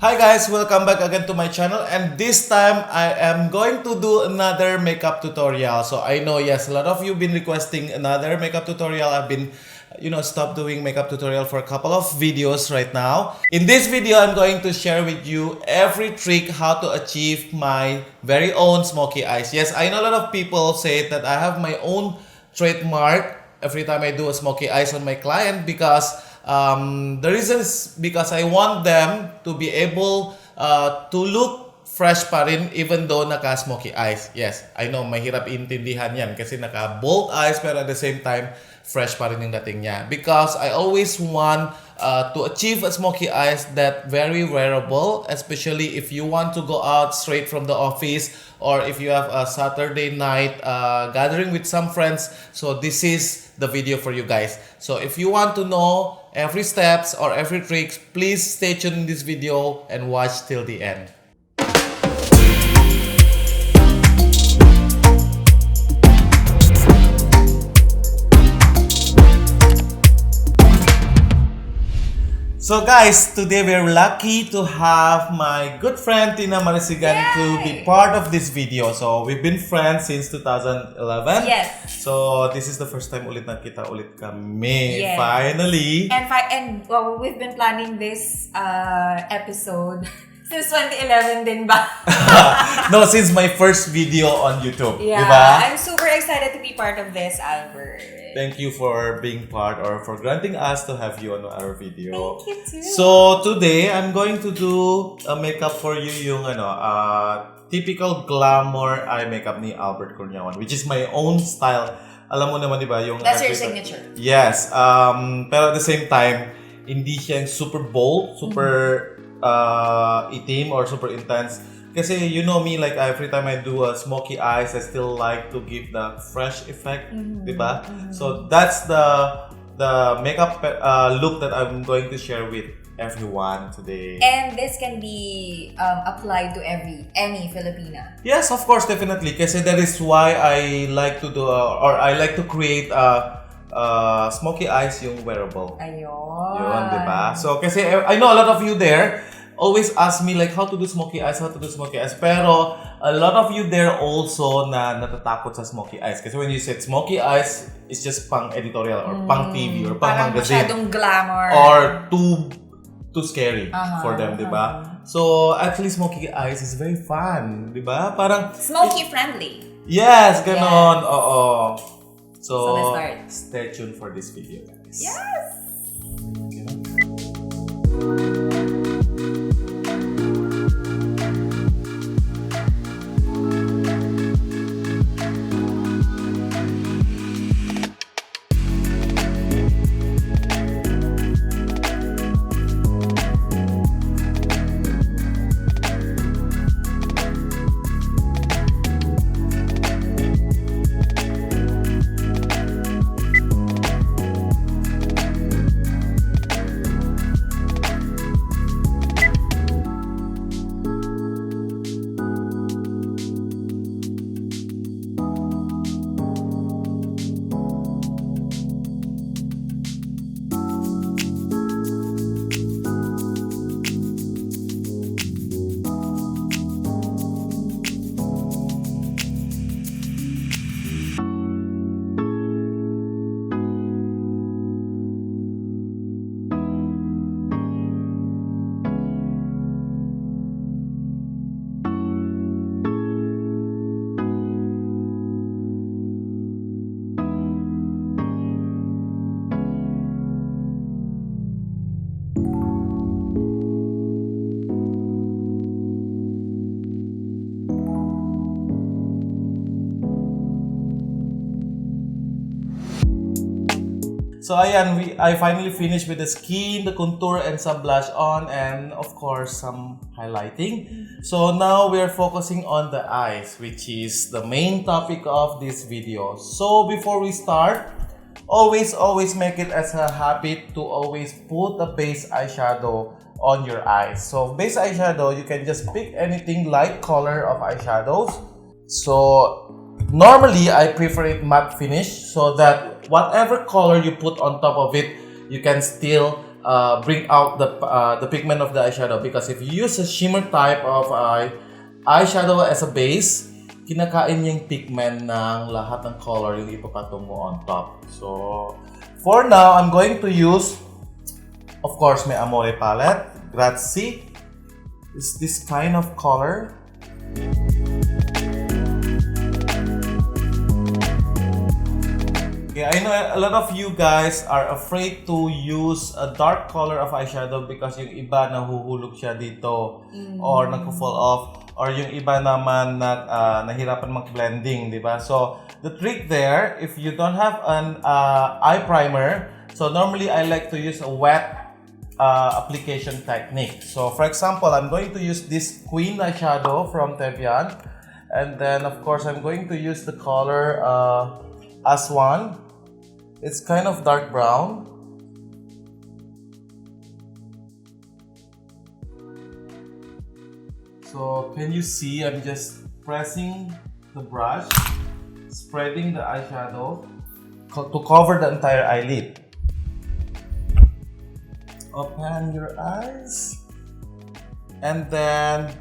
Hi guys, welcome back again to my channel, and this time I am going to do another makeup tutorial. So I know, yes, a lot of you been requesting another makeup tutorial. I've been stopped doing makeup tutorial for a couple of videos right now. In this video, I'm going to share with you every trick how to achieve my very own smoky eyes. Yes, I know a lot of people say that I have my own trademark every time I do a smoky eyes on my client, because the reason is because I want them to be able to look fresh pa rin even though naka-smoky eyes. Yes, I know, mahirap intindihan yan kasi naka-bold eyes pero at the same time, fresh pa rin yung dating niya. Because I always want to achieve a smoky eyes that very wearable, especially if you want to go out straight from the office or if you have a Saturday night gathering with some friends. So this is the video for you guys. So if you want to know every steps or every tricks, please stay tuned in this video and watch till the end. So guys, today we're lucky to have my good friend Tina Marisigan to be part of this video. So we've been friends since 2011. Yes. So this is the first time ulit nakita ulit kami. Yes. Finally. And well, we've been planning this episode since 2011 din ba? No, since my first video on YouTube. Yeah. Diba? I'm super excited to be part of this, Albert. Thank you for being part or for granting us to have you on our video. Thank you too. So today I'm going to do a makeup for you, yung typical glamour eye makeup ni Albert Kurniawan, which is my own style. Alam mo naman, di ba, yung That's your signature. Yes. Pero at the same time, hindi siya yung super bold, super itim or super intense. Kasi you know me, like every time I do a smoky eyes, I still like to give the fresh effect, diba? So that's the makeup look that I'm going to share with everyone today. And this can be applied to any Filipina. Yes, of course, definitely. Kasi that is why I like to do or I like to create smoky eyes yung wearable. Ayun. Yun, diba? So kasi I know a lot of you there always ask me like how to do smoky eyes. Pero a lot of you there also na natatakot sa smoky eyes. Kasi when you said smoky eyes, it's just pang editorial or pang TV or pang magazine. Parang masyadong glamour. Or too scary for them, diba? So actually, smoky eyes is very fun, diba? Parang smoky friendly. yes, ganon. Yes. Oo. So let's start. Stay tuned for this video, guys. Yes. So ayan, I finally finished with the skin, the contour, and some blush on, and of course some highlighting. So now we are focusing on the eyes, which is the main topic of this video. So before we start, always make it as a habit to always put a base eyeshadow on your eyes. So base eyeshadow, you can just pick anything light color of eyeshadows. So normally I prefer it matte finish so that whatever color you put on top of it, you can still bring out the pigment of the eyeshadow. Because if you use a shimmer type of eyeshadow as a base, kinakain yung pigment ng lahat ng color yung ipapatong mo on top. So, for now, I'm going to use, of course, my Amore palette. Grazie. It's this kind of color. Okay, I know a lot of you guys are afraid to use a dark color of eyeshadow because yung iba nahuhulog siya dito or nagpo-fall off, or yung iba naman nahirapan mag-blending, di ba? So, the trick there, if you don't have an eye primer, so normally I like to use a wet application technique. So, for example, I'm going to use this Queen eyeshadow from Tevian, and then of course I'm going to use the color Aswan. It's kind of dark brown. So can you see I'm just pressing the brush, spreading the eyeshadow to cover the entire eyelid. Open your eyes, and then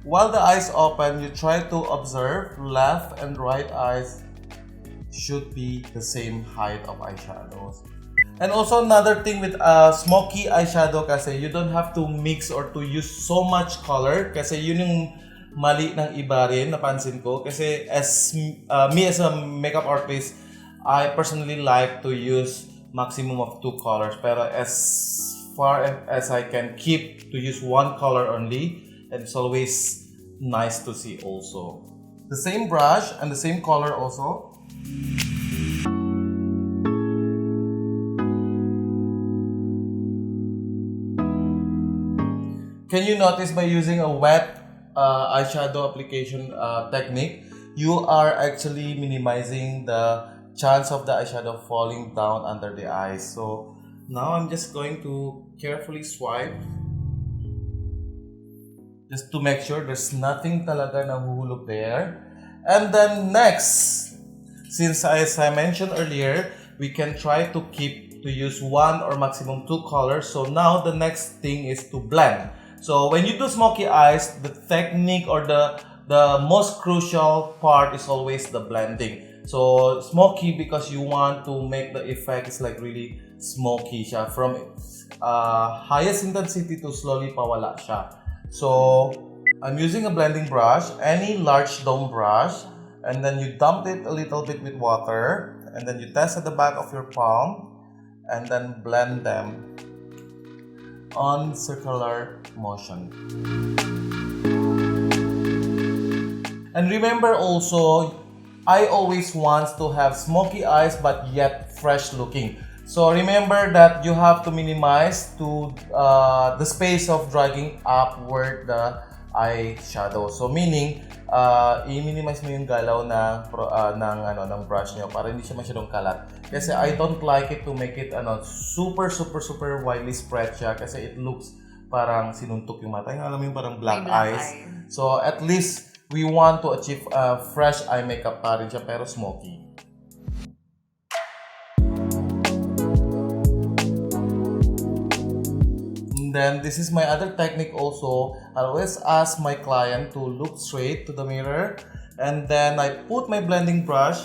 while the eyes open, you try to observe left and right eyes should be the same height of eyeshadows. And also another thing with smoky eyeshadow kasi you don't have to mix or to use so much color kasi yun yung mali ng iba rin napansin ko kasi as me as a makeup artist, I personally like to use maximum of 2 colors, pero as far as I can keep to use 1 color only, and it's always nice to see also. The same brush and the same color also. Can you notice by using a wet eyeshadow application technique, you are actually minimizing the chance of the eyeshadow falling down under the eyes. So now I'm just going to carefully swipe just to make sure there's nothing talaga nahuhulog there. And then next, since as I mentioned earlier, we can try to keep to use 1 or maximum 2 colors. So now the next thing is to blend. So when you do smoky eyes, the technique or the most crucial part is always the blending. So smoky because you want to make the effect is like really smoky siya from highest intensity to slowly pawala siya. So I'm using a blending brush, any large dome brush, and then you dump it a little bit with water, and then you test at the back of your palm, and then blend them on circular motion. And remember also, I always want to have smoky eyes but yet fresh looking. So remember that you have to minimize to the space of dragging upward the eyeshadow. So meaning, i-minimize mo yung galaw ng brush nyo para hindi siya masyadong kalat. Kasi I don't like it to make it super widely spread siya kasi it looks parang sinuntok yung mata. Alam mo yung parang black eyes. So at least we want to achieve fresh eye makeup pa rin siya pero smoky. Then this is my other technique also. I always ask my client to look straight to the mirror, and then I put my blending brush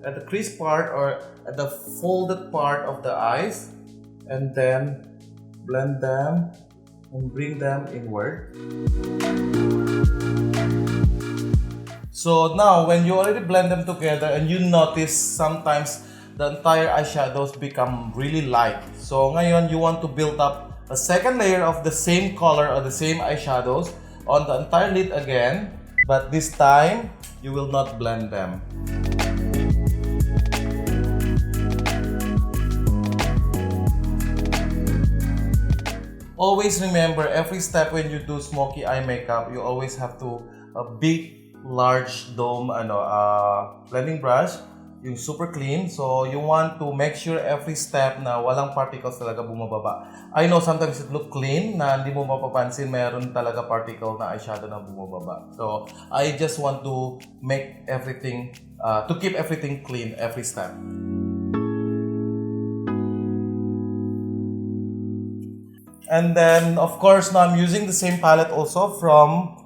at the crease part or at the folded part of the eyes, and then blend them and bring them inward. So now when you already blend them together and you notice sometimes the entire eyeshadows become really light. So ngayon, you want to build up a second layer of the same color or the same eyeshadows on the entire lid again, but this time, you will not blend them. Always remember, every step when you do smoky eye makeup, you always have to a big, large dome blending brush, yung super clean. So you want to make sure every step na walang particles talaga bumababa. I know sometimes it look clean na hindi mo mapapansin meron talaga particle na eyeshadow na bumababa. So I just want to make everything, to keep everything clean every step. And then, of course, now I'm using the same palette also from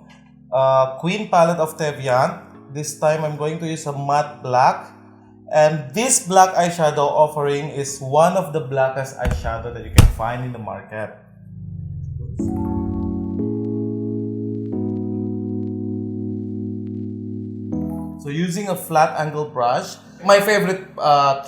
Queen palette of Tevian. This time I'm going to use a matte black. And this black eyeshadow offering is one of the blackest eyeshadow that you can find in the market. So using a flat angle brush, my favorite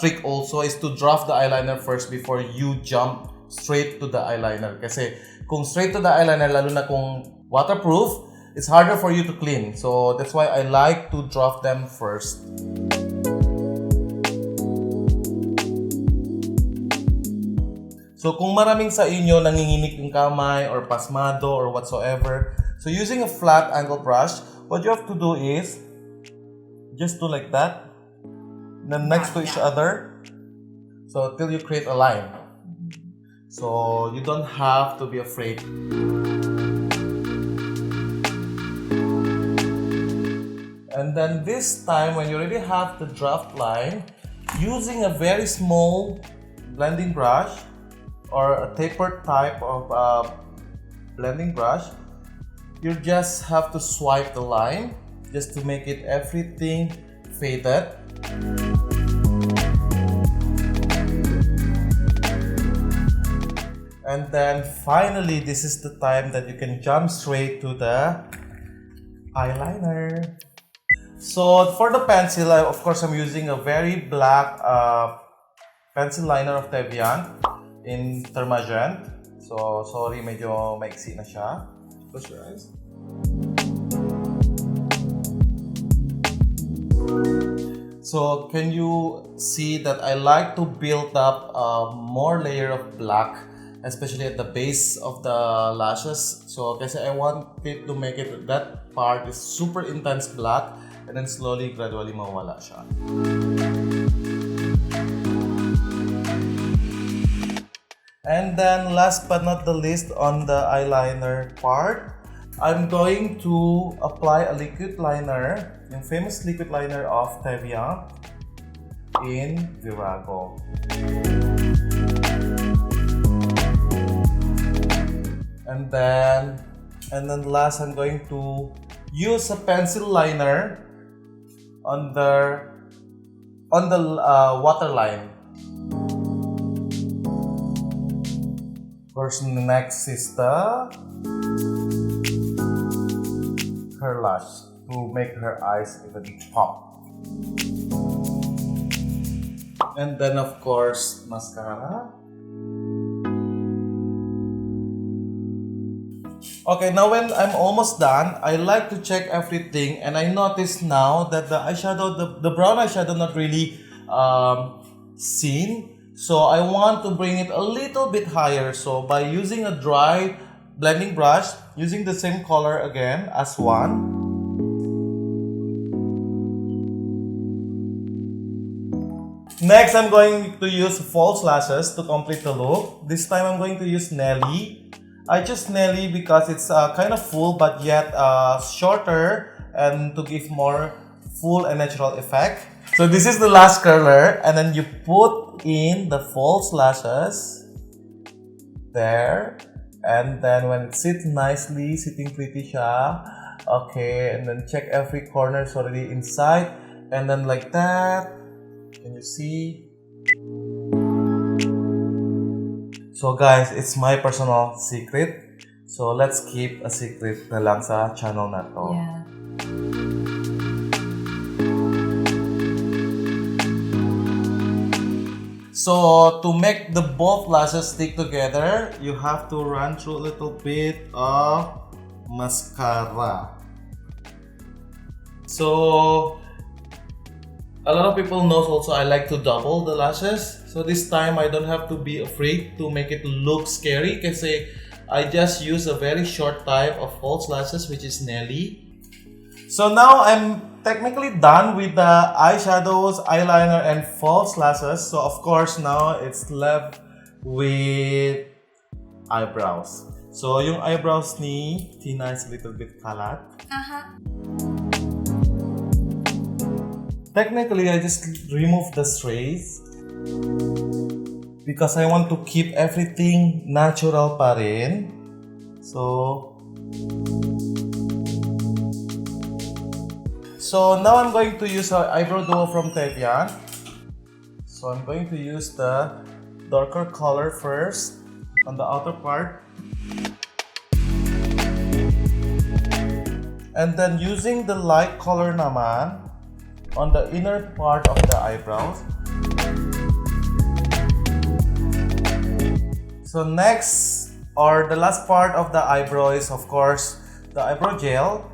trick also is to draft the eyeliner first before you jump straight to the eyeliner. Kasi kung straight to the eyeliner, lalo na kung waterproof, it's harder for you to clean. So that's why I like to draft them first. So kung maraming sa inyo nanginginig yung kamay or pasmado or whatsoever, so using a flat angle brush, what you have to do is just do like that, then next to each other, so till you create a line. So you don't have to be afraid. And then this time, when you already have the draft line, using a very small blending brush or a tapered type of blending brush, you just have to swipe the line just to make it everything faded. And then finally, this is the time that you can jump straight to the eyeliner. So for the pencil, of course, I'm using a very black pencil liner of Tevian in Thermagent. So sorry, medyo maiksi na siya. Close your eyes. So can you see that I like to build up more layer of black, especially at the base of the lashes. So kasi I want it to make it that part is super intense black and then slowly, gradually mawala siya. And then last but not the least, on the eyeliner part, I'm going to apply a liquid liner, yung famous liquid liner of Tevian in Virago. And then last, I'm going to use a pencil liner on the waterline. Of course, next is the her lash to make her eyes even pop. And then of course, mascara. Okay, now when I'm almost done, I like to check everything, and I notice now that the eyeshadow, the brown eyeshadow, not really seen. So I want to bring it a little bit higher. So by using a dry blending brush, using the same color again as one. Next, I'm going to use false lashes to complete the look. This time I'm going to use Nelly. I chose Nelly because it's kind of full but yet shorter and to give more full and natural effect. So this is the last curler, and then you put in the false lashes there, and then when it sits nicely, sitting pretty siya, okay, and then check every corner is already inside, and then like that, can you see? So guys, it's my personal secret. So let's keep a secret na lang sa channel na to. Yeah. So to make the both lashes stick together, you have to run through a little bit of mascara. So a lot of people knows also I like to double the lashes. So this time I don't have to be afraid to make it look scary because I just use a very short type of false lashes, which is Nelly. So now I'm technically done with the eyeshadows, eyeliner, and false lashes. So of course now it's left with eyebrows. So yung eyebrows ni Tina is a little bit kalat. Technically, I just remove the strays. because I want to keep everything natural pa rin. So now I'm going to use our eyebrow duo from Tevian. So I'm going to use the darker color first on the outer part. And then using the light color naman on the inner part of the eyebrows. So next, or the last part of the eyebrow is of course the eyebrow gel.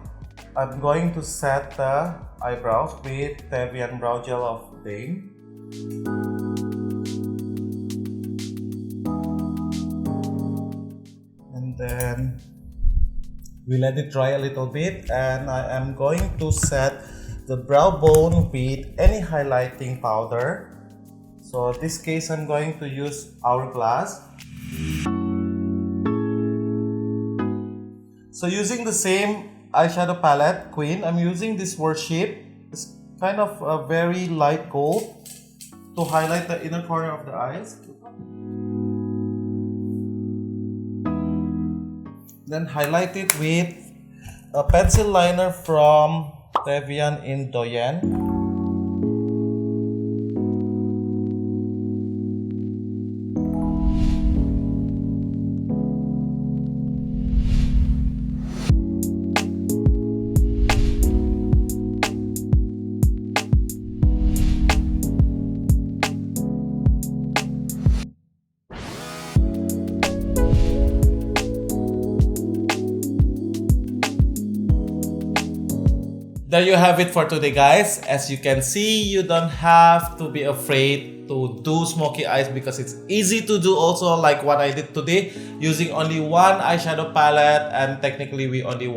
I'm going to set the eyebrows with Tevian Brow Gel of Dame. And then we let it dry a little bit, and I am going to set the brow bone with any highlighting powder. So in this case, I'm going to use Hourglass. So using the same eyeshadow palette, Queen, I'm using this Worship. It's kind of a very light gold to highlight the inner corner of the eyes. Then highlight it with a pencil liner from Tevian in Doyen. There you have it for today, guys. As you can see, you don't have to be afraid to do smoky eyes because it's easy to do also, like what I did today, using only one eyeshadow palette, and technically we only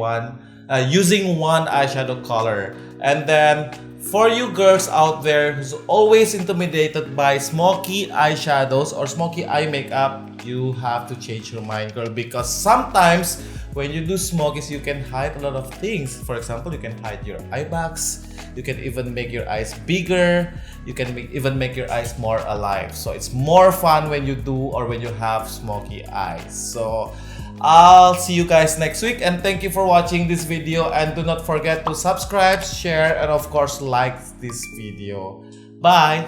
using one eyeshadow color. And then for you girls out there who's always intimidated by smoky eyeshadows or smoky eye makeup, you have to change your mind, girl, because sometimes when you do smokies, you can hide a lot of things. For example, you can hide your eye bags. You can even make your eyes bigger. You can even make your eyes more alive. So it's more fun when you do or when you have smoky eyes. So I'll see you guys next week, and thank you for watching this video, and do not forget to subscribe, share, and of course like this video. Bye!